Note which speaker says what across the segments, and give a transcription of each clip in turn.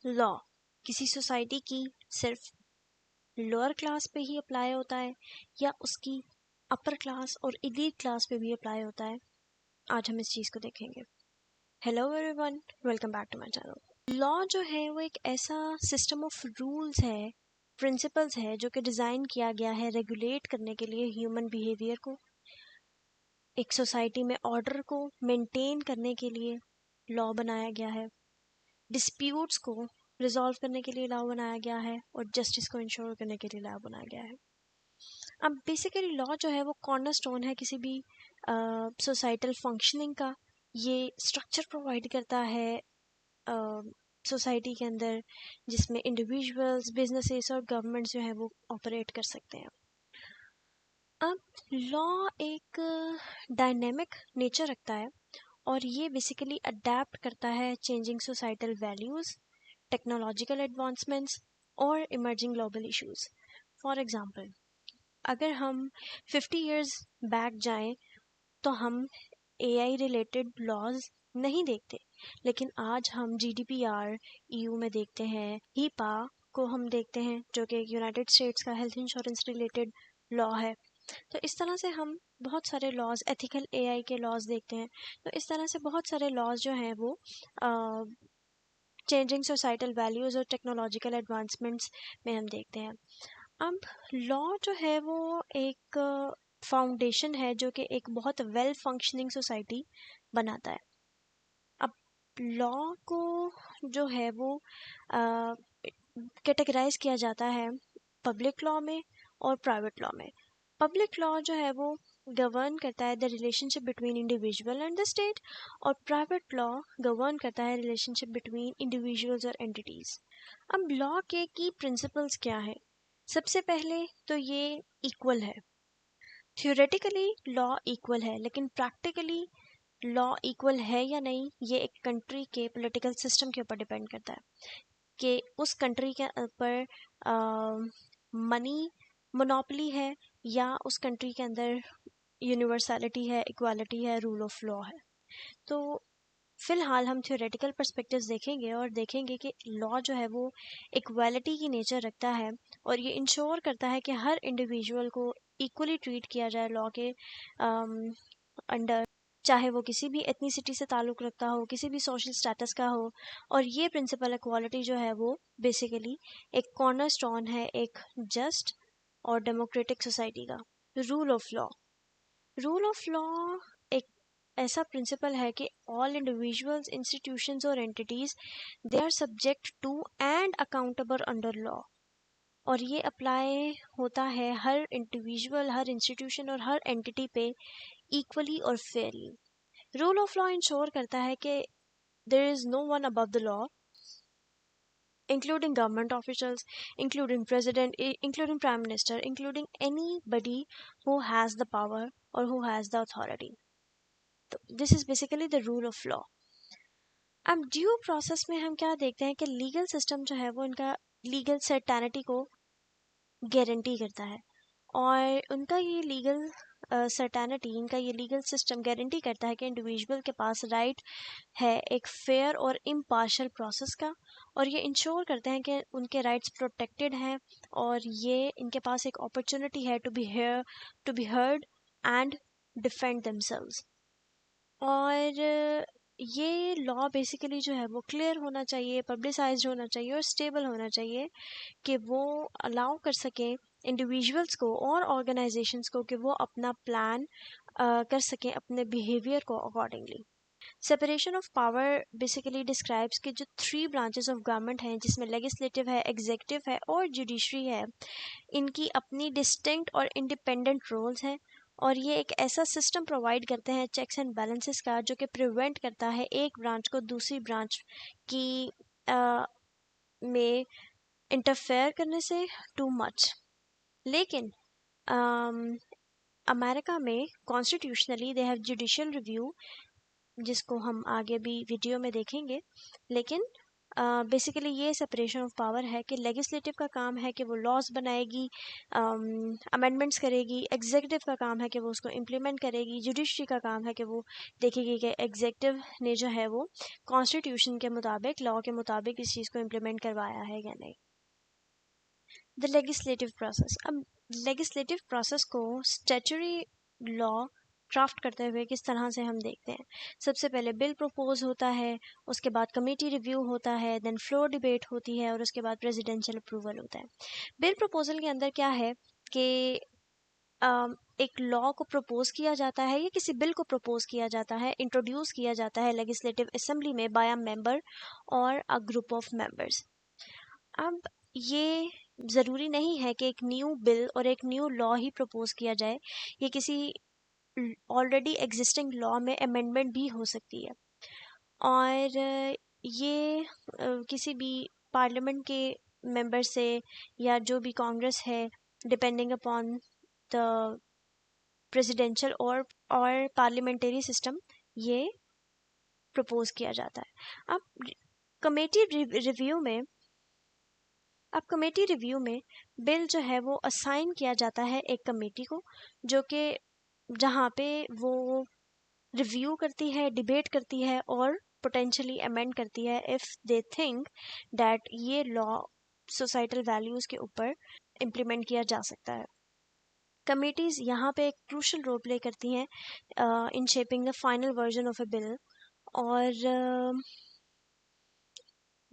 Speaker 1: Law किसी society की सिर्फ लोअर क्लास पे ही अप्लाई होता है या उसकी अपर क्लास और एलीट क्लास पे भी अप्लाई होता है, आज हम इस चीज़ को देखेंगे। Hello everyone, welcome back to my channel. Law जो है वो एक ऐसा सिस्टम ऑफ रूल्स है, प्रिंसिपल्स है जो कि डिज़ाइन किया गया है रेगुलेट करने के लिए ह्यूमन बिहेवियर को, एक सोसाइटी में ऑर्डर को मेंटेन करने के लिए लॉ बनाया गया है, डिस्प्यूट्स को रिजॉल्व करने के लिए लॉ बनाया गया है और जस्टिस को इंश्योर करने के लिए लॉ बनाया गया है। अब बेसिकली लॉ जो है वो कॉर्नरस्टोन है किसी भी सोसाइटल फंक्शनिंग का। ये स्ट्रक्चर प्रोवाइड करता है सोसाइटी के अंदर जिसमें इंडिविजुअल्स, बिजनेसेस और गवर्नमेंट्स जो है वो ऑपरेट कर सकते हैं। अब लॉ एक डायनेमिक नेचर रखता है और ये बेसिकली अडेप्ट करता है changing societal values, technological advancements और emerging global issues. For example, अगर हम 50 इयर्स बैक जाएं तो हम एआई रिलेटेड लॉज नहीं देखते, लेकिन आज हम जीडीपीआर ईयू में देखते हैं, हीपा को हम देखते हैं जो कि यूनाइटेड स्टेट्स का हेल्थ इंश्योरेंस रिलेटेड लॉ है। तो इस तरह से हम बहुत सारे लॉज, एथिकल एआई के लॉज देखते हैं। तो इस तरह से बहुत सारे लॉज जो हैं वो चेंजिंग सोसाइटल वैल्यूज़ और टेक्नोलॉजिकल एडवांसमेंट्स में हम देखते हैं। अब लॉ जो है वो एक फाउंडेशन है जो कि एक बहुत वेल फंक्शनिंग सोसाइटी बनाता है। अब लॉ को जो है वो कैटेगराइज किया जाता है पब्लिक लॉ में और प्राइवेट लॉ में। पब्लिक लॉ जो है वो गवर्न करता है the relationship between individual and the state, और प्राइवेट लॉ गवर्न करता है रिलेशनशिप बिटवीन इंडिविजुअल्स और एंटिटीज। अब लॉ के की प्रिंसिपल्स क्या है? सबसे पहले तो ये इक्वल है। थ्योरेटिकली लॉ इक्वल है, लेकिन प्रैक्टिकली लॉ इक्वल है या नहीं ये एक कंट्री के पॉलिटिकल सिस्टम के ऊपर डिपेंड करता है कि उस कंट्री के ऊपर मनी मोनोपोली है या उस कंट्री के अंदर यूनिवर्सैलिटी है, इक्वालिटी है, रूल ऑफ लॉ है। तो फिलहाल हम थ्योरेटिकल पर्सपेक्टिव्स देखेंगे और देखेंगे कि लॉ जो है वो इक्वालिटी की नेचर रखता है और ये इंश्योर करता है कि हर इंडिविजुअल को इक्वली ट्रीट किया जाए लॉ के अंडर, चाहे वो किसी भी एथनिसिटी से ताल्लुक़ रखता हो, किसी भी सोशल स्टेटस का हो। और ये प्रिंसिपल इक्वालिटी जो है वो बेसिकली एक कॉर्नरस्टोन है एक जस्ट और डेमोक्रेटिक सोसाइटी का। Rule of law, rule of law एक ऐसा प्रिंसिपल है कि ऑल इंडिविजुअल्स, इंस्टीट्यूशंस और entities they are subject to and accountable under law. और ये अप्लाई होता है हर इंडिविजुअल, हर इंस्टीट्यूशन और हर एंटिटी पे इक्वली और fairly. Rule of law ensure करता है कि there is no one above the law, including government officials, including president, including prime minister, including anybody who has the power or who has the authority. तो this is basically the rule of law. अब due process में हम क्या देखते हैं कि legal system जो है वो इनका लीगल सर्टेनिटी को गारंटी करता है और उनका ये लीगल सर्टेनिटी, इनका ये लीगल सिस्टम गारंटी करता है कि इंडिविजुअल के पास राइट है एक फेयर और इम्पार्शल प्रोसेस का, और ये इंश्योर करते हैं कि उनके राइट्स प्रोटेक्टेड हैं और ये इनके पास एक अपॉर्चुनिटी है to be heard and defend themselves. और ये लॉ बेसिकली जो है वो क्लियर होना चाहिए, पब्लिसाइज्ड होना चाहिए और स्टेबल होना चाहिए कि वो अलाउ कर सकें इंडिविजुअल्स को और ऑर्गेनाइजेशंस को कि वो अपना प्लान कर सकें अपने बिहेवियर को accordingly. Separation of power basically describes कि जो 3 ब्रांचेस ऑफ गवर्नमेंट हैं जिसमें लेजिस्लेटिव है, एग्जीक्यूटिव है और जुडिशरी है, इनकी अपनी डिस्टिंक्ट और इंडिपेंडेंट रोल्स हैं और ये एक ऐसा सिस्टम प्रोवाइड करते हैं चेक्स एंड बैलेंसेस का जो कि प्रिवेंट करता है एक ब्रांच को दूसरी ब्रांच की में इंटरफेयर करने से टू मच। लेकिन अमेरिका में constitutionally they have judicial review, जिसको हम आगे भी वीडियो में देखेंगे। लेकिन बेसिकली ये सेपरेशन ऑफ पावर है कि लेजिस्लेटिव का काम है कि वो लॉज बनाएगी, अमेंडमेंट्स करेगी, एग्जीक्यूटिव का काम है कि वो उसको इम्प्लीमेंट करेगी, जुडिशरी का काम है कि वो देखेगी कि एग्जीक्यूटिव ने जो है वो कॉन्स्टिट्यूशन के मुताबिक, लॉ के मुताबिक इस चीज़ को इम्प्लीमेंट करवाया है या नहीं। द लेजिस्लेटिव प्रोसेस, अब लेजिस्लेटिव प्रोसेस को स्टैट्यूटरी लॉ ड्राफ्ट करते हुए किस तरह से हम देखते हैं। सबसे पहले बिल प्रपोज होता है, उसके बाद कमेटी रिव्यू होता है, देन फ्लोर डिबेट होती है और उसके बाद प्रेसिडेंशियल अप्रूवल होता है। बिल प्रपोजल के अंदर क्या है कि एक लॉ को प्रपोज किया जाता है या किसी बिल को प्रपोज किया जाता है, इंट्रोड्यूस किया जाता है लेजिस्लेटिव असेंबली में बाय अ मेंबर और अ ग्रुप ऑफ मेंबर्स। अब ये ज़रूरी नहीं है कि एक न्यू बिल और एक न्यू लॉ ही प्रपोज किया जाए, ये किसी ऑलरेडी एग्जिस्टिंग लॉ में अमेंडमेंट भी हो सकती है। और ये किसी भी पार्लियामेंट के मेंबर से या जो भी कांग्रेस है, डिपेंडिंग अपॉन द प्रेसिडेंशियल और पार्लियामेंट्री सिस्टम, ये प्रपोज किया जाता है। अब कमेटी रिव्यू में अब कमेटी रिव्यू में बिल जो है वो असाइन किया जाता है एक कमेटी को, जो कि जहाँ पे वो रिव्यू करती है, डिबेट करती है और पोटेंशियली अमेंड करती है इफ़ दे थिंक दैट ये लॉ सोसाइटल वैल्यूज़ के ऊपर इम्प्लीमेंट किया जा सकता है। कमेटीज़ यहाँ पे एक क्रूशल रोल प्ले करती हैं in shaping the final version of a bill. और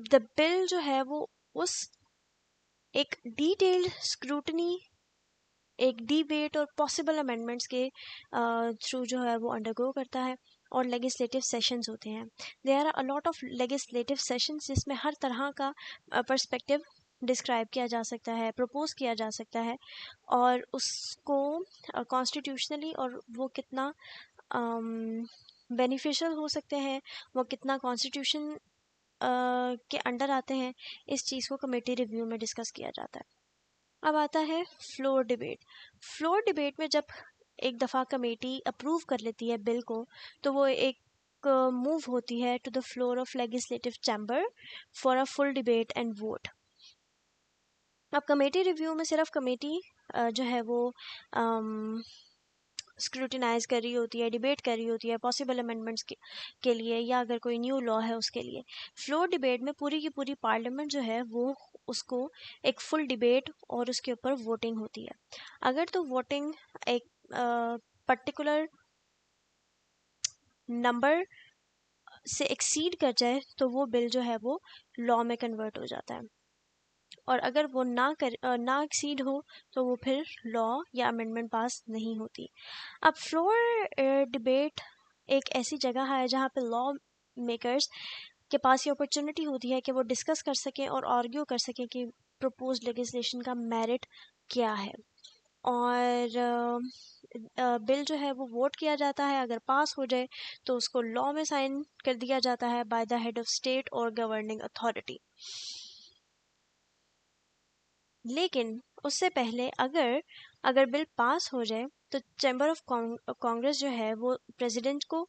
Speaker 1: द बिल जो है वो उस एक डिटेल्ड स्क्रूटनी, एक डिबेट और पॉसिबल अमेंडमेंट्स के थ्रू जो है वो अंडरगो करता है और लेजिस्लेटिव सेशंस होते हैं। There are a lot of legislative sessions जिसमें हर तरह का पर्सपेक्टिव डिस्क्राइब किया जा सकता है, प्रपोज किया जा सकता है और उसको कॉन्स्टिट्यूशनली और वो कितना बेनिफिशियल हो सकते हैं, वो कितना कॉन्स्टिट्यूशन के अंडर आते हैं, इस चीज़ को कमेटी रिव्यू में डिस्कस किया जाता है। अब आता है फ्लोर डिबेट। फ्लोर डिबेट में जब एक दफ़ा कमेटी अप्रूव कर लेती है बिल को, तो वो एक मूव होती है to the floor of legislative chamber for a full debate and vote. अब कमेटी रिव्यू में सिर्फ कमेटी जो है वो स्क्रूटिनाइज कर रही होती है, डिबेट कर रही होती है पॉसिबल अमेंडमेंट्स के लिए या अगर कोई न्यू लॉ है उसके लिए। फ्लोर डिबेट में पूरी की पूरी पार्लियामेंट जो है वो उसको एक फुल डिबेट और उसके ऊपर वोटिंग होती है। अगर तो वोटिंग एक पर्टिकुलर नंबर से एक्सीड कर जाए तो वो बिल जो है वो लॉ में कन्वर्ट हो जाता है, और अगर वो ना एक्सीड हो तो वो फिर लॉ या अमेंडमेंट पास नहीं होती। अब फ्लोर डिबेट एक ऐसी जगह है जहाँ पे लॉ मेकर्स के पास ये अपॉर्चुनिटी होती है कि वो डिस्कस कर सकें और आर्ग्यू कर सकें कि प्रपोज लेजिस्लेशन का मेरिट क्या है। और बिल जो है वो वोट किया जाता है, अगर पास हो जाए तो उसको लॉ में साइन कर दिया जाता है by the head of state और गवर्निंग अथॉरिटी। लेकिन उससे पहले अगर बिल पास हो जाए तो चैम्बर ऑफ कांग्रेस जो है वो प्रेसिडेंट को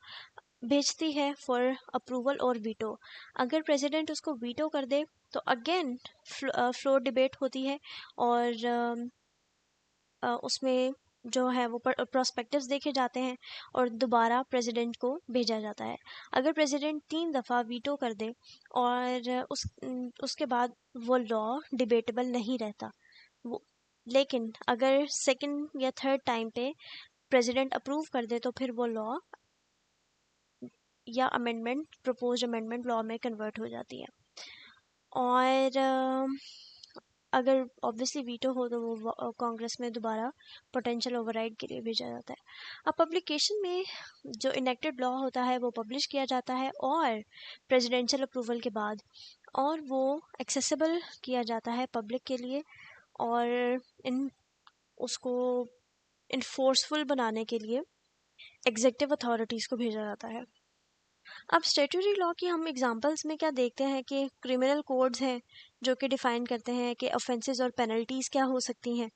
Speaker 1: भेजती है फॉर अप्रूवल और वीटो। अगर प्रेसिडेंट उसको वीटो कर दे तो अगेन फ्लोर डिबेट होती है और उसमें जो है वो प्रोस्पेक्टिव्स देखे जाते हैं और दोबारा प्रेसिडेंट को भेजा जाता है। अगर प्रेसिडेंट 3 दफ़ा वीटो कर दे और उसके बाद वो लॉ डिबेटेबल नहीं रहता वो, लेकिन अगर सेकंड या थर्ड टाइम पे प्रेसिडेंट अप्रूव कर दे तो फिर वो लॉ या अमेंडमेंट, प्रपोज्ड अमेंडमेंट लॉ में कन्वर्ट हो जाती है। और अगर ऑब्वियसली वीटो हो तो वो कांग्रेस में दोबारा पोटेंशियल ओवरराइड के लिए भेजा जाता है। अब पब्लिकेशन में जो इनेक्टेड लॉ होता है वो पब्लिश किया जाता है और प्रेसिडेंशियल अप्रूवल के बाद, और वो एक्सेसिबल किया जाता है पब्लिक के लिए और उसको इन्फोर्सफुल बनाने के लिए एग्जीक्यूटिव अथॉरिटीज़ को भेजा जाता है। अब स्टैट्यूटरी लॉ की हम एग्जांपल्स में क्या देखते हैं कि क्रिमिनल कोड्स हैं जो कि डिफाइन करते हैं कि ऑफेंसेस और पेनल्टीज़ क्या हो सकती हैं।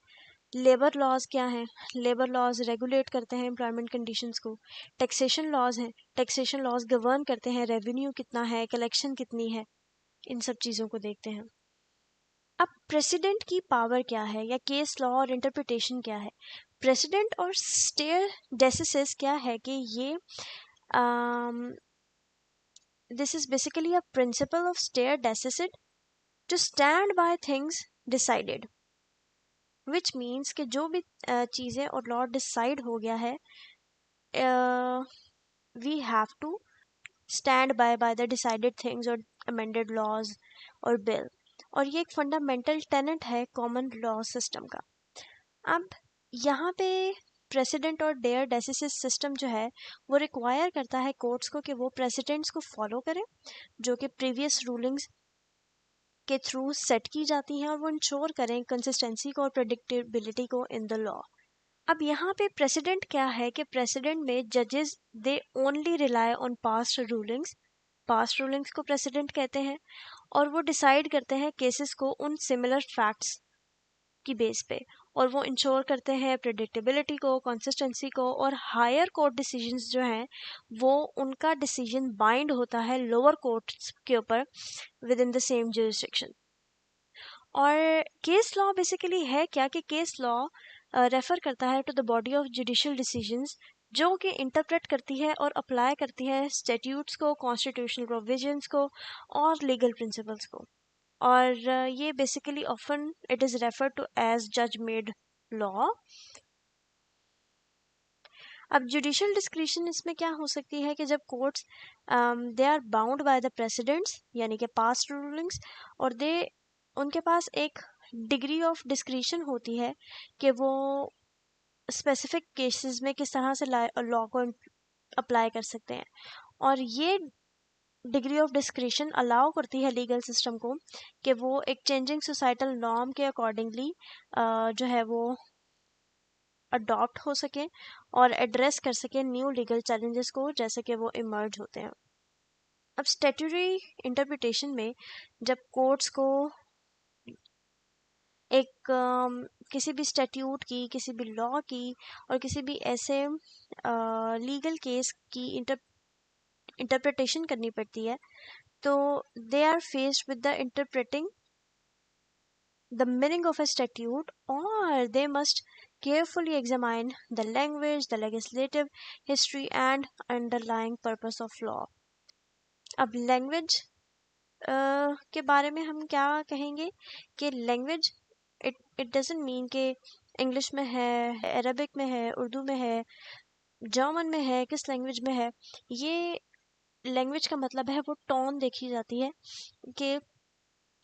Speaker 1: लेबर लॉज क्या हैं, लेबर लॉज रेगुलेट करते हैं एम्प्लॉयमेंट कंडीशंस को। टैक्सेशन लॉज हैं, टैक्सेशन लॉज गवर्न करते हैं रेवेन्यू कितना है, कलेक्शन कितनी है। इन सब चीज़ों को देखते हैं। अब प्रेसिडेंट की पावर क्या है, या केस लॉ और इंटरप्रिटेशन क्या है। प्रेसिडेंट और स्टेयर डेसिसिस क्या है कि ये this is basically a principle of stare decisis to stand by things decided, which means कि जो भी चीज़ें और लॉ डिसाइड हो गया है, we have to stand by the decided things or amended laws और bill। और ये एक फंडामेंटल टेनेंट है कॉमन लॉ सिस्टम का। अब यहाँ पे प्रेसिडेंट और डेयर डेसिसिस सिस्टम जो है वो रिक्वायर करता है कोर्ट्स को कि वो प्रेसिडेंट्स को फॉलो करें जो कि प्रीवियस रूलिंग्स के थ्रू सेट की जाती हैं, और वो इंश्योर करें कंसिस्टेंसी को और प्रेडिक्टेबिलिटी को इन द लॉ। अब यहाँ पे प्रेसिडेंट क्या है कि प्रेसिडेंट में जजेस they only rely on past rulings को प्रेसिडेंट कहते हैं, और वो डिसाइड करते हैं केसेस को उन सिमिलर फैक्ट्स की बेस पे, और वो इंश्योर करते हैं प्रेडिक्टेबिलिटी को, कंसिस्टेंसी को, और हायर कोर्ट डिसीजंस जो हैं वो उनका डिसीजन बाइंड होता है लोअर कोर्ट्स के ऊपर within the same jurisdiction. और केस लॉ बेसिकली है क्या कि केस लॉ रेफर करता है to the body of judicial decisions जो कि इंटरप्रेट करती है और अप्लाई करती है स्टैट्यूट्स को, कॉन्स्टिट्यूशनल प्रोविजंस को और लीगल प्रिंसिपल्स को। और ये basically often it is refer to as जज मेड लॉ। अब जुडिशियल डिस्क्रिशन इसमें क्या हो सकती है कि जब courts they are bound by the precedents यानी कि पास्ट रूलिंग्स, और दे उनके पास एक डिग्री ऑफ डिस्क्रिशन होती है कि वो स्पेसिफिक केसेस में किस तरह से लॉ को अप्लाई कर सकते हैं। और ये डिग्री ऑफ डिस्क्रिशन अलाउ करती है लीगल सिस्टम को कि वो एक चेंजिंग सोसाइटल नॉर्म के अकॉर्डिंगली जो है वो अडॉप्ट हो सके और एड्रेस कर सके न्यू लीगल चैलेंजेस को जैसे कि वो इमर्ज होते हैं। अब स्टैट्यूटरी इंटरप्रिटेशन में जब कोर्ट्स को एक किसी भी स्टैट्यूट की, किसी भी लॉ की और किसी भी ऐसे लीगल केस की इंटरप्रिटेशन करनी पड़ती है, तो they are faced with the interpreting the meaning of a statute, or they must carefully examine the language, the legislative history and underlying purpose of law। अब लैंग्वेज के बारे में हम क्या कहेंगे कि लैंग्वेज इट डजंट मीन कि English में है, अरबिक में है, उर्दू में है, जर्मन में है, किस लैंग्वेज में है। ये लैंग्वेज का मतलब है वो टोन देखी जाती है कि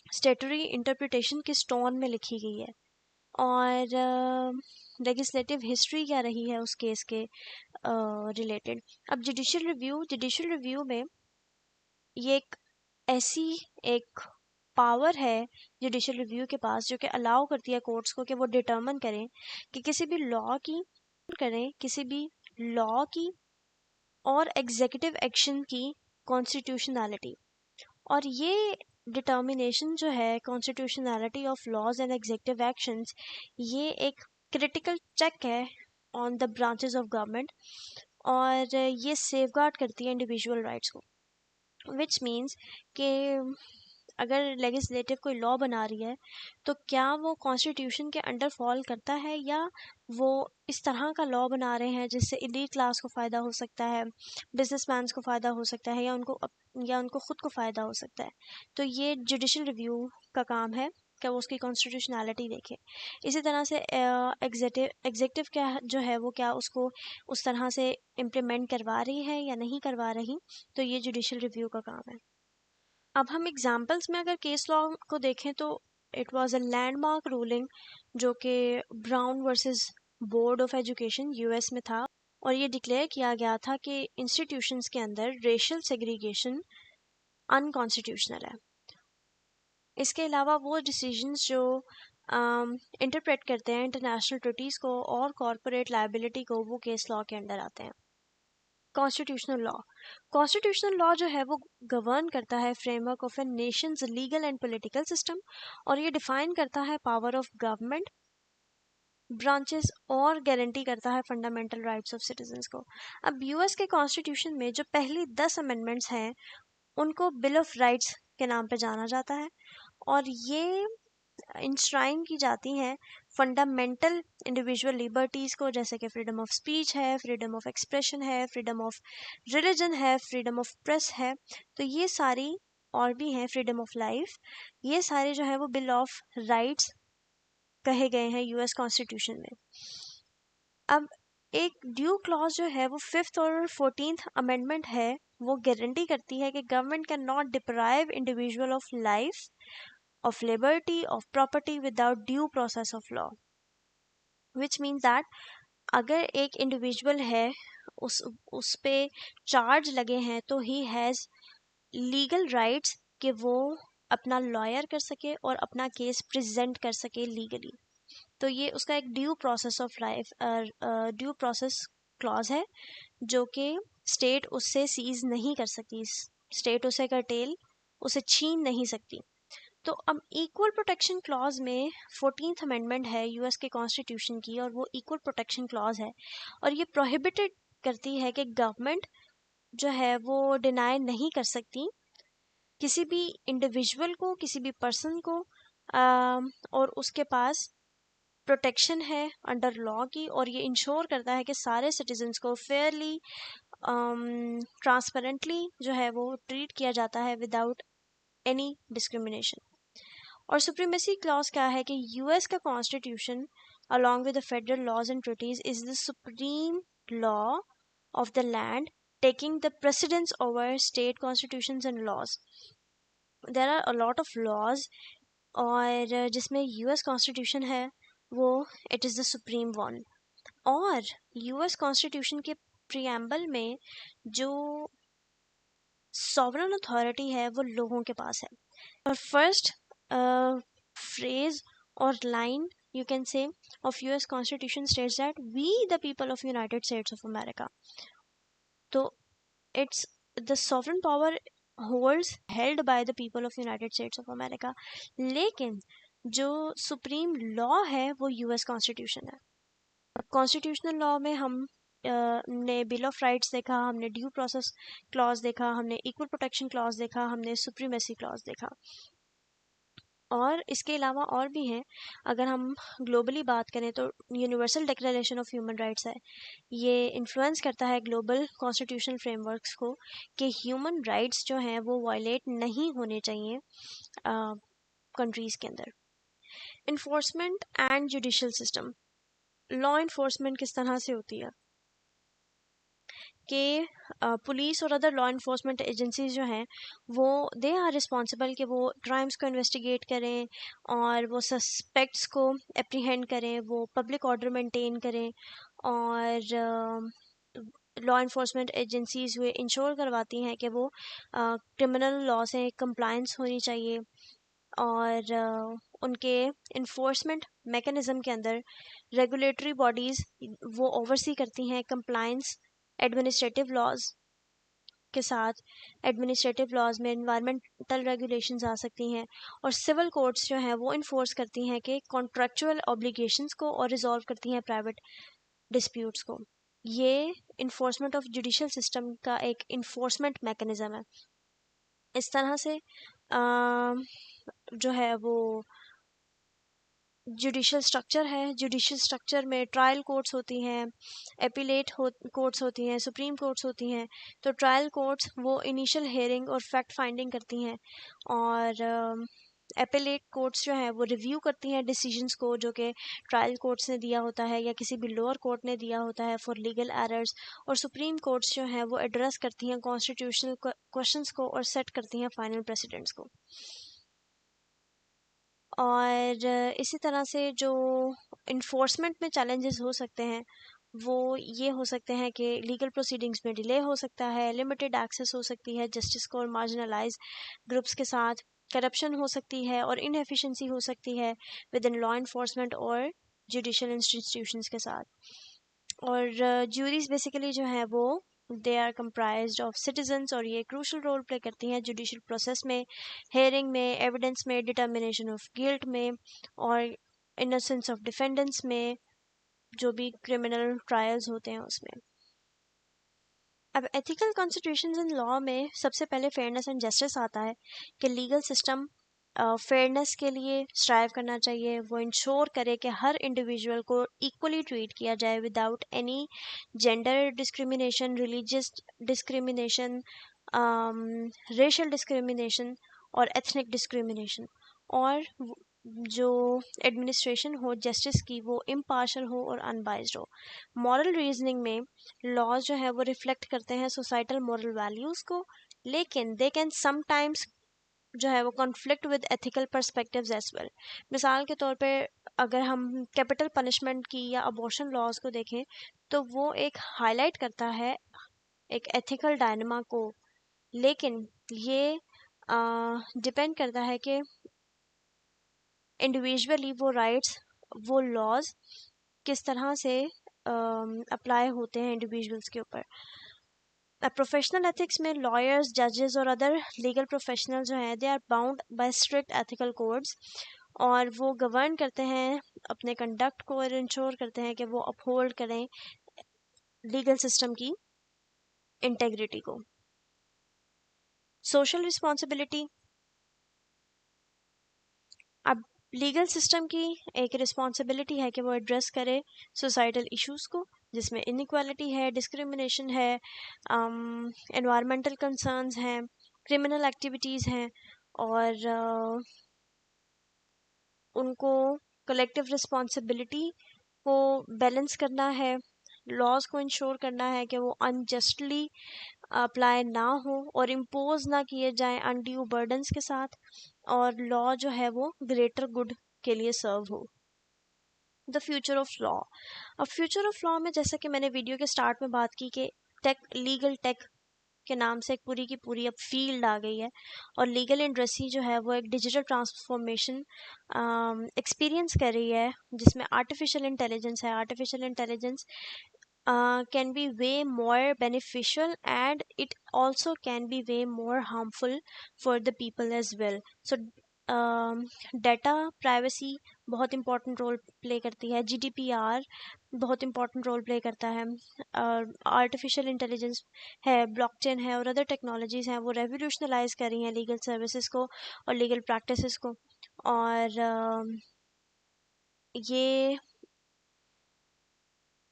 Speaker 1: स्टैट्यूटरी इंटरप्रिटेशन किस टोन में लिखी गई है, और लेजिस्लेटिव हिस्ट्री क्या रही है उस केस के रिलेटेड। अब जुडिशियल रिव्यू में ये एक ऐसी एक पावर है जुडिशियल रिव्यू के पास जो कि अलाउ करती है कोर्ट्स को कि वो डिटर्मिन करें कि किसी भी लॉ की और एग्जीक्यूटिव एक्शन की कॉन्स्टिट्यूशनैलिटी। और ये डिटर्मिनेशन जो है constitutionality of laws and executive actions, ये एक क्रिटिकल चेक है on the branches of government, और ये सेफगार्ड करती है इंडिविजुअल राइट्स को। विच मीन्स कि अगर लेजिस्लेटिव कोई लॉ बना रही है तो क्या वो कॉन्स्टिट्यूशन के अंडर फॉल करता है, या वो इस तरह का लॉ बना रहे हैं जिससे एलीट क्लास को फ़ायदा हो सकता है, बिजनेसमैन्स को फ़ायदा हो सकता है, या उनको खुद को फ़ायदा हो सकता है। तो ये जुडिशियल रिव्यू का काम है कि वो उसकी कॉन्स्टिट्यूशनैलिटी देखे। इसी तरह से एग्जीक्यूटिव क्या जो है वो क्या उसको उस तरह से इम्प्लीमेंट करवा रही है या नहीं करवा रही, तो ये जुडिशियल रिव्यू का काम है। अब हम एग्जाम्पल्स में अगर केस लॉ को देखें तो it was a landmark ruling जो कि brown versus board of education US में था, और ये डिक्लेयर किया गया था कि इंस्टीट्यूशंस के अंदर रेशियल सेग्रीगेशन अनकॉन्स्टिट्यूशनल है। इसके अलावा वो डिसीजंस जो इंटरप्रेट करते हैं इंटरनेशनल ट्रीटीज़ को और कॉरपोरेट लायबिलिटी को, वो केस लॉ के अंडर आते हैं। कॉन्स्टिट्यूशनल लॉ जो है वो गवर्न करता है framework of A Nations legal and political system, और ये डिफाइन करता है पावर ऑफ गवर्नमेंट ब्रांचेस और गारंटी करता है फंडामेंटल राइट्स ऑफ सिटीजन्स को। अब यूएस के कॉन्स्टिट्यूशन में जो पहली 10 अमेंडमेंट्स हैं उनको बिल ऑफ राइट्स के नाम पे जाना जाता है, और ये इंश्राइन की जाती हैं फंडामेंटल इंडिविजुअल लिबर्टीज़ को, जैसे कि फ्रीडम ऑफ स्पीच है, फ्रीडम ऑफ एक्सप्रेशन है, फ्रीडम ऑफ रिलीजन है, फ्रीडम ऑफ प्रेस है। तो ये सारी और भी हैं, फ्रीडम ऑफ लाइफ, ये सारे जो है वो बिल ऑफ राइट्स कहे गए हैं यूएस कॉन्स्टिट्यूशन में। अब एक ड्यू क्लॉज जो है वो 5th और 14th अमेंडमेंट है, वो गारंटी करती है कि government can not deprive individual of life, of liberty, of property without due process of law, which means that अगर एक इंडिविजुअल है, उस पे चार्ज लगे हैं, तो ही हैज़ लीगल राइट्स कि वो अपना लॉयर कर सके और अपना केस प्रेजेंट कर सके लीगली। तो ये उसका एक due process of life, due process clause है, जो कि स्टेट उससे सीज नहीं कर सकती, स्टेट उसे कर्टेल, उसे छीन नहीं सकती। तो अब इक्वल प्रोटेक्शन क्लॉज में 14th अमेंडमेंट है यूएस के कॉन्स्टिट्यूशन की, और वो इक्वल प्रोटेक्शन क्लॉज है, और ये प्रोहिबिटेड करती है कि गवर्नमेंट जो है वो डिनाई नहीं कर सकती किसी भी इंडिविजुअल को, किसी भी पर्सन को, और उसके पास प्रोटेक्शन है अंडर लॉ की, और ये इंश्योर करता है कि सारे सिटीजन्स को फेयरली, ट्रांसपेरेंटली जो है वो ट्रीट किया जाता है विदाउट एनी डिस्क्रिमिनेशन। और सुप्रीमेसी क्लॉज क्या है कि यूएस का constitution along with the federal laws and treaties is the supreme law of the land, taking the precedence over state constitutions and laws. There are a lot of laws, और जिसमें US constitution है वो it is the supreme one. और US constitution के preamble में जो sovereign authority है वो लोगों के पास है। और first phrase or line you can say of US Constitution states that we the people of United States of America. So it's the sovereign power holds held by the people of United States of America, लेकिन जो supreme law है वो US constitution है। Constitutional law में हम ने bill of rights देखा, हमने ड्यू प्रोसेस क्लॉज देखा, हमने इक्वल प्रोटेक्शन क्लॉज देखा, हमने सुप्रीमेसी क्लॉज देखा, और इसके अलावा और भी हैं। अगर हम ग्लोबली बात करें तो universal declaration of human rights है, ये इन्फ्लुएंस करता है ग्लोबल कॉन्स्टिट्यूशनल फ्रेमवर्क्स को कि ह्यूमन राइट्स जो हैं वो वायलेट नहीं होने चाहिए कंट्रीज़ के अंदर। Enforcement and judicial system, law enforcement किस तरह से होती है कि पुलिस और अदर लॉ इन्फोर्समेंट एजेंसीज जो हैं वो दे आर रिस्पॉन्सिबल कि वो क्राइम्स को इन्वेस्टिगेट करें, और वो सस्पेक्ट्स को एप्रीहेंड करें, वो पब्लिक ऑर्डर मेंटेन करें, और लॉ इन्फोर्समेंट एजेंसीज हुए इंश्योर करवाती हैं कि वो क्रिमिनल लॉ से कंप्लायंस होनी चाहिए, और उनके इन्फोर्समेंट मैकेनिज्म के अंदर रेगुलेटरी बॉडीज़ वो ओवरसी करती हैं कंप्लायंस एडमिनिस्ट्रेटिव लॉज के साथ। एडमिनिस्ट्रेटिव लॉज में इन्वायरमेंटल रेगुलेशंस आ सकती हैं, और सिविल कोर्ट्स जो हैं वो इन्फोर्स करती हैं कि कॉन्ट्रेक्चुअल ऑब्लिगेशंस को, और रिजॉल्व करती हैं प्राइवेट डिस्प्यूट्स को। ये इन्फोर्समेंट ऑफ जुडिशल सिस्टम का एक इन्फोर्समेंट मैकेनिज्म है। इस तरह से जो है वो जुडिशल स्ट्रक्चर है। जुडिशल स्ट्रक्चर में ट्रायल कोर्ट्स होती हैं, एपीलेट कोर्ट्स होती हैं, सुप्रीम कोर्ट्स होती हैं। तो ट्रायल कोर्ट्स वो इनिशियल हेयरिंग और फैक्ट फाइंडिंग करती हैं, और एपीलेट कोर्ट्स जो हैं वो रिव्यू करती हैं डिसीजंस को जो कि ट्रायल कोर्ट्स ने दिया होता है या किसी भी लोअर कोर्ट ने दिया होता है फॉर लीगल एरर्स। और सुप्रीम कोर्ट्स जो हैं वो एड्रेस करती हैं कॉन्स्टिट्यूशनल क्वेश्चंस को, और सेट करती हैं फाइनल प्रेसिडेंट्स को। और इसी तरह से जो इन्फोर्समेंट में चैलेंजेस हो सकते हैं वो ये हो सकते हैं कि लीगल प्रोसीडिंग्स में डिले हो सकता है, लिमिटेड एक्सेस हो सकती है जस्टिस को और मार्जिनलाइज ग्रुप्स के साथ, करप्शन हो सकती है और इनएफिशिएंसी हो सकती है विद इन लॉ इन्फोर्समेंट और जुडिशल इंस्टीट्यूशंस के साथ। और ज्यूरीज बेसिकली जो है वो they are comprised of citizens, और ये क्रूशल रोल प्ले करती हैं जुडिशल प्रोसेस में, हेयरिंग में, एविडेंस में, डिटर्मिनेशन ऑफ गिल्ट में, और इनोसेंस ऑफ डिफेंडेंट्स में, जो भी क्रिमिनल ट्रायल्स होते हैं उसमें। अब एथिकल कॉन्स्टिट्यूशंस इन लॉ में सबसे पहले फेयरनेस एंड जस्टिस आता है कि लीगल सिस्टम फेयरनेस के लिए स्ट्राइव करना चाहिए, वो इंश्योर करे कि हर इंडिविजुअल को इक्वली ट्रीट किया जाए without any gender discrimination, religious discrimination, racial discrimination और एथनिक डिस्क्रिमिनेशन। और जो एडमिनिस्ट्रेशन हो जस्टिस की वो इम्पार्शल हो और अनबाइज्ड हो। मॉरल रीजनिंग में लॉज जो है वो रिफ्लेक्ट करते हैं सोसाइटल मॉरल वैल्यूज़ को, लेकिन दे कैन समटाइम्स जो है वो conflict with ethical perspectives as well. मिसाल के तौर पे अगर हम कैपिटल पनिशमेंट की या अबॉर्शन लॉज को देखें तो वो एक हाईलाइट करता है एक एथिकल डायनमा को, लेकिन ये डिपेंड करता है कि इंडिविजुअली वो राइट्स, वो लॉज किस तरह से अप्लाई होते हैं इंडिविजुअल्स के ऊपर। प्रोफेशनल एथिक्स में लॉयर्स, जजेस और अदर लीगल प्रोफेशनल जो हैं they are bound by strict ethical codes, और वो गवर्न करते हैं अपने कंडक्ट को और इंश्योर करते हैं कि वो अपहोल्ड करें लीगल सिस्टम की इंटेग्रिटी को। सोशल रिस्पॉन्सिबिलिटी, अब लीगल सिस्टम की एक रिस्पॉन्सिबिलिटी है कि वो एड्रेस करे सोसाइटल इश्यूज़ को, जिसमें इनइक्वालिटी है, डिस्क्रिमिनेशन है, एनवायरमेंटल कंसर्न्स हैं, क्रिमिनल एक्टिविटीज़ हैं, और उनको कलेक्टिव रिस्पॉन्सिबिलिटी को बैलेंस करना है, लॉज को इंश्योर करना है कि वो अनजस्टली अप्लाई ना हो और इम्पोज ना किए जाएं अनड्यू बर्डन्स के साथ, और लॉ जो है वो ग्रेटर गुड के लिए सर्व हो। द फ्यूचर ऑफ लॉ, अब फ्यूचर ऑफ लॉ में जैसा कि मैंने वीडियो के स्टार्ट में बात की कि टेक, लीगल टेक के नाम से एक पूरी की पूरी अब फील्ड आ गई है, और लीगल इंडस्ट्री जो है वो एक डिजिटल ट्रांसफॉर्मेशन एक्सपीरियंस कर रही है, जिसमें आर्टिफिशियल इंटेलिजेंस है। Artificial intelligence can be way more beneficial, and it also can be way more harmful for the people as well. So data privacy बहुत इंपॉर्टेंट रोल प्ले करती है, GDPR बहुत important role play करता है, artificial intelligence है, blockchain है और other technologies हैं, वो रेवोल्यूशनलाइज कर रही हैं लीगल सर्विसेज को और लीगल प्रैक्टिसेस को। और ये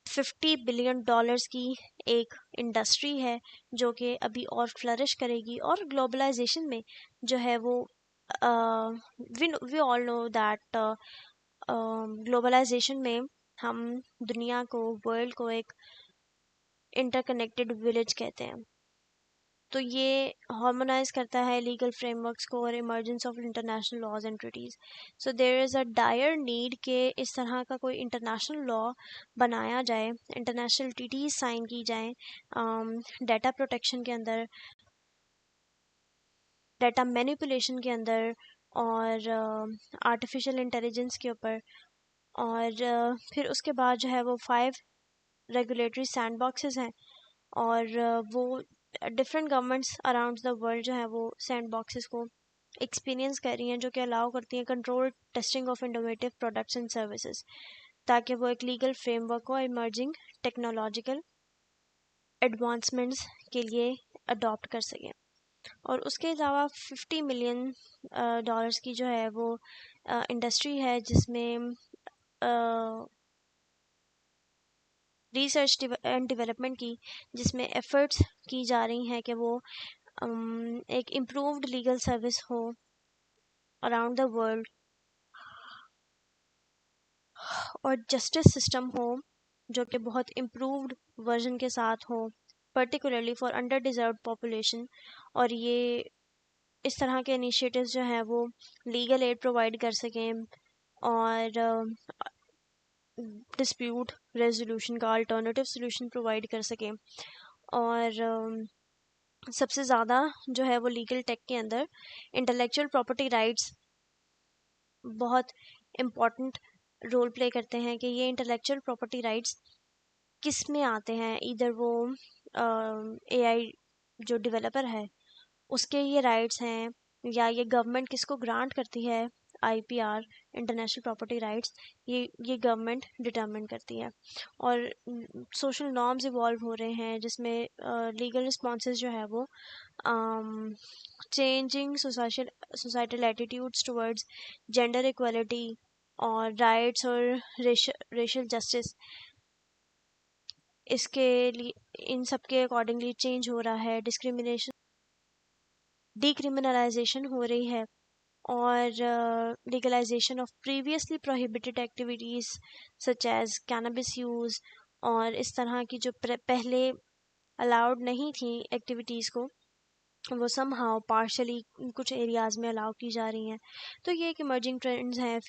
Speaker 1: $50 बिलियन की एक इंडस्ट्री है जो कि अभी और फ्लरिश करेगी। और ग्लोबलाइजेशन में जो है वो we all know that globalization में हम दुनिया को, वर्ल्ड को एक इंटरकनेक्टेड विलेज कहते हैं। तो ये हार्मोनाइज करता है लीगल फ्रेमवर्क्स को और emergence of international laws and treaties. So there is a dire need कि इस तरह का कोई इंटरनेशनल लॉ बनाया जाए, इंटरनेशनल ट्रीटीज़ साइन की जाएं डाटा प्रोटेक्शन के अंदर, डाटा मैनिपुलेशन के अंदर, और आर्टिफिशियल इंटेलिजेंस के ऊपर। और फिर उसके बाद जो है वो 5 रेगुलेटरी सैंडबॉक्सेस हैं, और वो different governments around the world जो है वो सैंडबॉक्सेस को एक्सपीरियंस कर रही हैं, जो कि अलाउ करती हैं control testing of innovative products and services, ताकि वो एक लीगल फ्रेमवर्क को इमर्जिंग टेक्नोलॉजिकल एडवांसमेंट्स के लिए अडॉप्ट कर सकें। और उसके अलावा $50 मिलियन की जो है वो इंडस्ट्री है, जिसमें रिसर्च एंड डेवलपमेंट की, जिसमें एफर्ट्स की जा रही हैं कि वो एक इम्प्रूव्ड लीगल सर्विस हो अराउंड द वर्ल्ड, और जस्टिस सिस्टम हो जो कि बहुत इम्प्रूव्ड वर्जन के साथ हो, particularly for under deserved population. और ये इस तरह के इनिशिएटिव्स जो हैं वो लीगल एड प्रोवाइड कर सकें और डिस्प्यूट रेजोल्यूशन का अल्टरनेटिव सोल्यूशन प्रोवाइड कर सकें। और सबसे ज़्यादा जो है वो लीगल टेक के अंदर इंटेलेक्चुअल प्रॉपर्टी राइट्स बहुत इम्पॉर्टेंट रोल प्ले करते हैं कि ये इंटेलेक्चुअल प्रॉपर्टी राइट्स किस में आते हैं। इधर वो एआई जो डेवलपर है उसके ये राइट्स हैं, या ये गवर्नमेंट किसको ग्रांट करती है IPR, इंटरनेशनल प्रॉपर्टी राइट्स, ये गवर्नमेंट डिटरमिन करती है। और सोशल नॉर्म्स इवॉल्व हो रहे हैं जिसमें लीगल रिस्पॉन्सेज जो है वो changing societal attitudes towards gender equality और राइट्स और रेशियल जस्टिस, इसके लिए इन सब के अकॉर्डिंगली चेंज हो रहा है। डिक्रिमिनलाइजेशन हो रही है और legalization of previously prohibited activities such as cannabis use, और इस तरह की जो पहले अलाउड नहीं थी एक्टिविटीज़ को वो समहाउ पार्शली कुछ एरियाज़ में अलाउ की जा रही हैं। तो ये एक इमर्जिंग ट्रेंड्स हैं,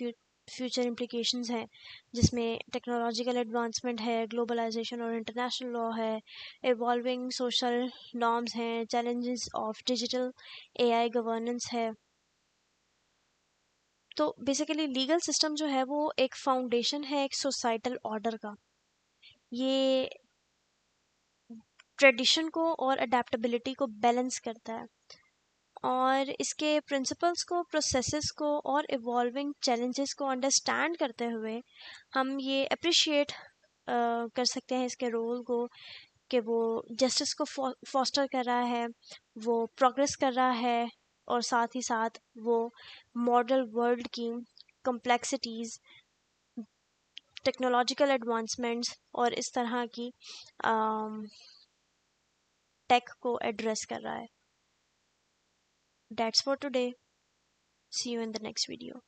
Speaker 1: फ्यूचर इम्प्लिकेशंस हैं, जिसमें टेक्नोलॉजिकल एडवांसमेंट है, ग्लोबलाइजेशन और इंटरनेशनल लॉ है, इवॉल्विंग सोशल नॉर्म्स हैं, challenges of digital AI governance है। तो बेसिकली लीगल सिस्टम जो है वो एक फाउंडेशन है एक सोसाइटल ऑर्डर का। ये ट्रेडिशन को और अडेप्टेबिलिटी को बैलेंस करता है और इसके प्रिंसिपल्स को, प्रोसेसेस को और इवॉल्विंग चैलेंजेस को अंडरस्टैंड करते हुए हम ये अप्रिशिएट कर सकते हैं इसके रोल को कि वो जस्टिस को फॉस्टर कर रहा है, वो प्रोग्रेस कर रहा है और साथ ही साथ वो मॉडल वर्ल्ड की कम्प्लेक्सिटीज़, टेक्नोलॉजिकल एडवांसमेंट्स और इस तरह की टेक को एड्रेस कर रहा है। That's for today. See you in the next video.